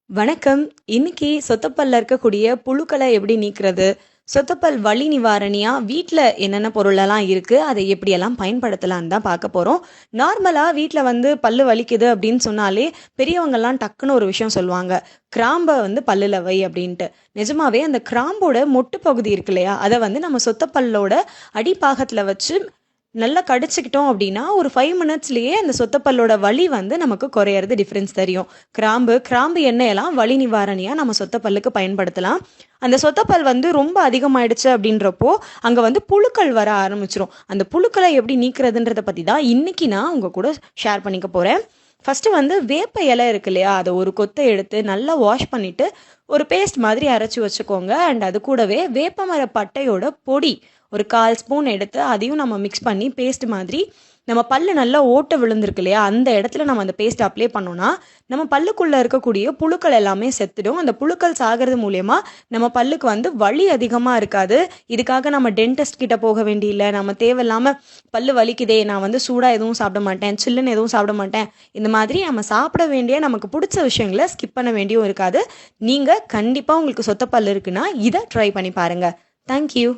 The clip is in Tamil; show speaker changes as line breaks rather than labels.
வணக்கம். இன்னைக்கு சொத்தப்பல்ல இருக்கக்கூடிய புழுக்களை எப்படி நீக்கிறது? சொத்தப்பல் வலி நிவாரணியா வீட்ல என்னென்ன பொருளெல்லாம் இருக்கு? அதை எப்படியெல்லாம் பயன்படுத்தலாம்னு தான் பார்க்க போறோம். நார்மலா வீட்ல பல்லு வலிக்குது அப்படின்னு சொன்னாலே, பெரியவங்கலாம் டக்குன்னு ஒரு விஷயம் சொல்லுவாங்க. கிராம்ப பல்லுல வை அப்படின்ட்டு. நிஜமாவே அந்த கிராம்போட மொட்டு பகுதி இருக்கு இல்லையா? அத நம்ம சொத்தப்பல்லோட அடிப்பாகத்துல வச்சு நல்லா கடிச்சுக்கிட்டோம் அப்படின்னா, ஒரு 5 மினிட்ஸ்லயே அந்த சொத்தப்பல்லோட வலி நமக்கு குறையறது டிஃபரன்ஸ் தெரியும். கிராம்பு எண்ணெயெல்லாம் வலி நிவாரணியா நம்ம சொத்தப்பல்லுக்கு பயன்படுத்தலாம். அந்த சொத்தப்பல் ரொம்ப அதிகமாயிடுச்சு அப்படின்றப்போ, அங்க புழுக்கள் வர ஆரம்பிச்சுரும். அந்த புழுக்கள எப்படி நீக்கிறதுன்றத பத்தி தான் இன்னைக்கு நான் உங்க கூட ஷேர் பண்ணிக்க போறேன். ஃபர்ஸ்ட்டு வேப்ப இலை இருக்கு இல்லையா? அத ஒரு கொத்த எடுத்து நல்லா வாஷ் பண்ணிட்டு, ஒரு பேஸ்ட் மாதிரி அரைச்சு வச்சுக்கோங்க. அண்ட் அது கூடவே வேப்பமர பட்டையோட பொடி ஒரு 1/4 ஸ்பூன் எடுத்து அதையும் நம்ம மிக்ஸ் பண்ணி பேஸ்ட் மாதிரி நம்ம பல்லு நல்லா ஓட்டை விழுந்திருக்கு இல்லையா? அந்த இடத்துல நம்ம அந்த பேஸ்ட் அப்ளை பண்ணோம்னா, நம்ம பல்லுக்குள்ள இருக்கக்கூடிய புழுக்கள் எல்லாமே செத்துடும். அந்த புழுக்கள் சாகிறது மூலியமா நம்ம பல்லுக்கு வலி அதிகமா இருக்காது. இதுக்காக நம்ம டென்டிஸ்ட் கிட்ட போக வேண்டியதில்ல. நம்ம தேவையில்லாம பல்லு வலிக்குதே, நான் சூடா எதுவும் சாப்பிட மாட்டேன், சில்லுன்னு எதுவும் சாப்பிட மாட்டேன். இந்த மாதிரி நம்ம சாப்பிட வேண்டிய நமக்கு பிடிச்ச விஷயங்கள ஸ்கிப் பண்ண வேண்டியும் இருக்காது. நீங்க கண்டிப்பா உங்களுக்கு சொத்த பல்லு இருக்குன்னா, இத ட்ரை பண்ணி பாருங்க. Thank you.